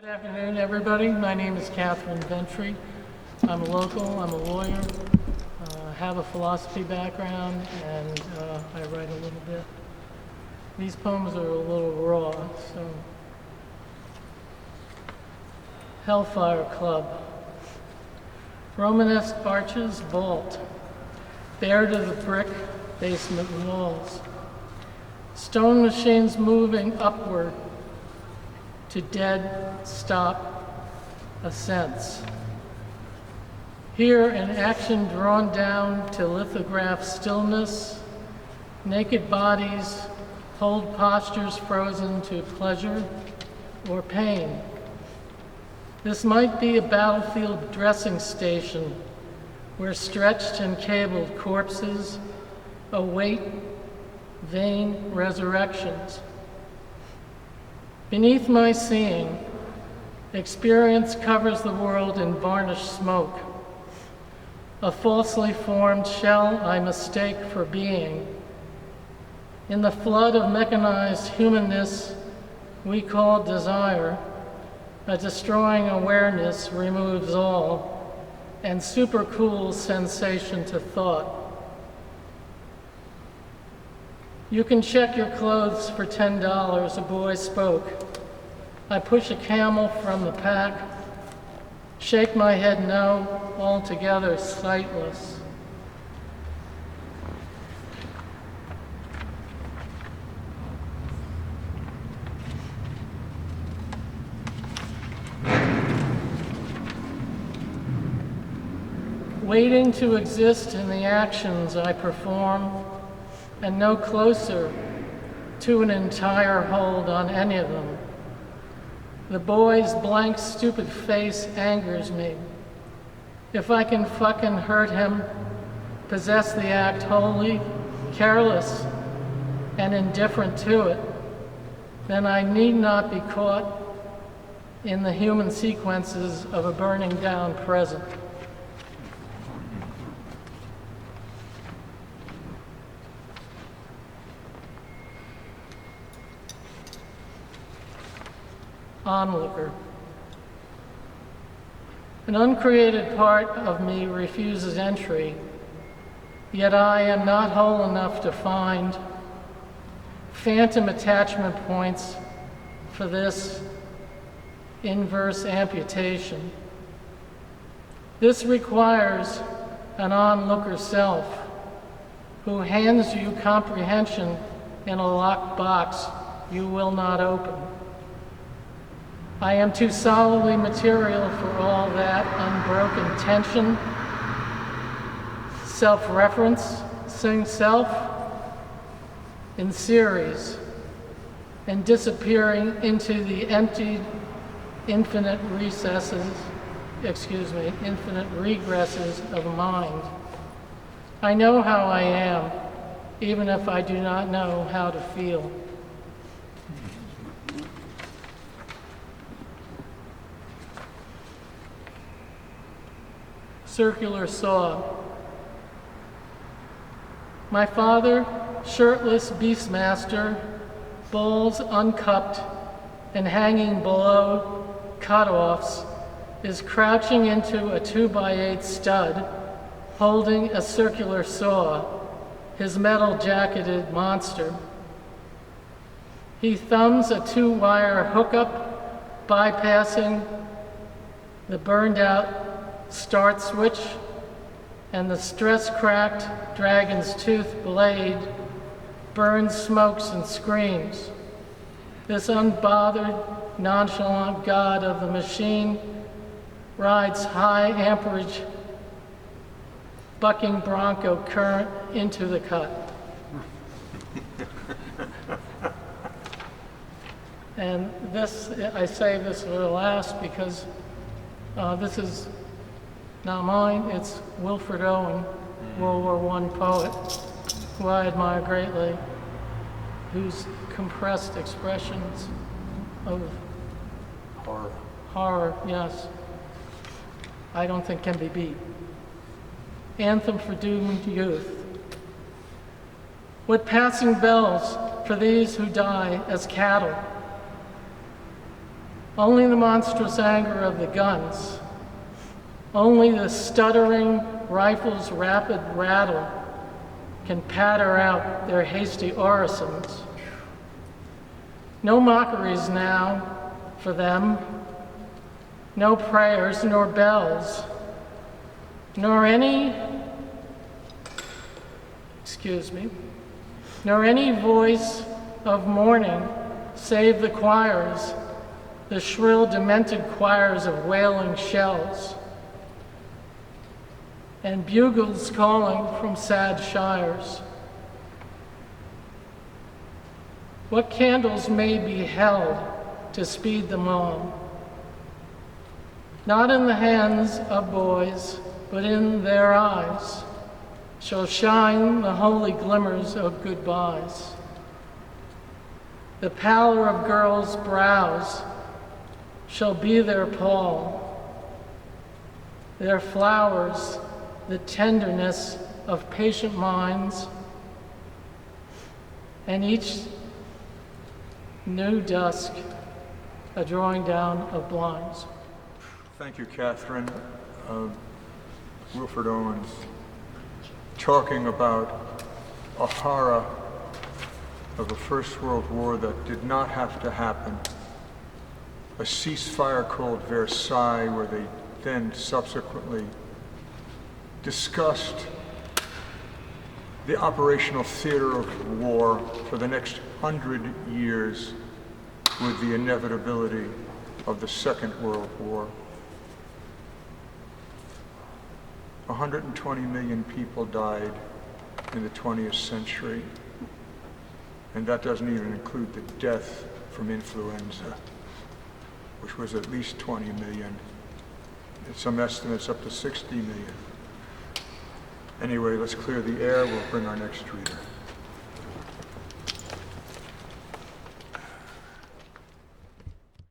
Good afternoon, everybody. My name is VENTRY. I'm a local, I'm a lawyer, have a philosophy background, and I write a little bit. These poems are a little raw, so. Hellfire Club. Romanesque arches vault, bare to the brick basement walls. Stone machines moving upward to dead stop ascents. Here an action drawn down to lithograph stillness, naked bodies hold postures frozen to pleasure or pain. This might be a battlefield dressing station where stretched and cabled corpses await vain resurrections. Beneath my seeing, experience covers the world in varnished smoke. A falsely formed shell I mistake for being. In the flood of mechanized humanness we call desire, a destroying awareness removes all and supercools sensation to thought. You can check your clothes for $10, a boy spoke. I push a camel from the pack, shake my head no, altogether sightless. Waiting to exist in the actions I perform, and no closer to an entire hold on any of them. The boy's blank, stupid face angers me. If I can fucking hurt him, possess the act wholly, careless, and indifferent to it, then I need not be caught in the human sequences of a burning down present. Onlooker. An uncreated part of me refuses entry, yet I am not whole enough to find phantom attachment points for this inverse amputation. This requires an onlooker self who hands you comprehension in a locked box you will not open. I am too solidly material for all that unbroken tension, self-referencing self in series and disappearing into the emptied infinite regresses of mind. I know how I am, even if I do not know how to feel. Circular saw. My father, shirtless beastmaster, balls uncupped and hanging below cutoffs, is crouching into a 2x8 stud, holding a circular saw, his metal-jacketed monster. He thumbs a 2-wire hookup, bypassing the burned-out start switch and the stress-cracked dragon's tooth blade burns, smokes, and screams. This unbothered, nonchalant god of the machine rides high amperage bucking bronco current into the cut. And this, I say this for the last because this is not mine, it's Wilfred Owen, World War I poet, who I admire greatly, whose compressed expressions of horror, yes, I don't think can be beat. Anthem for Doomed Youth. What passing bells for these who die as cattle? Only the monstrous anger of the guns, only the stuttering rifle's rapid rattle can patter out their hasty orisons. No mockeries now for them, no prayers nor bells, nor any voice of mourning save the choirs, the shrill, demented choirs of wailing shells, and bugles calling from sad shires. What candles may be held to speed them on? Not in the hands of boys, but in their eyes shall shine the holy glimmers of goodbyes. The pallor of girls' brows shall be their pall, their flowers the tenderness of patient minds, and each new dusk a drawing down of blinds. Thank you, Catherine. Wilfred Owens, talking about a horror of a First World War that did not have to happen, a ceasefire called Versailles, where they then subsequently discussed the operational theater of war for the next 100 years with the inevitability of the Second World War. 120 million people died in the 20th century, and that doesn't even include the death from influenza, which was at least 20 million. Some estimates up to 60 million. Anyway, let's clear the air. We'll bring our next reader.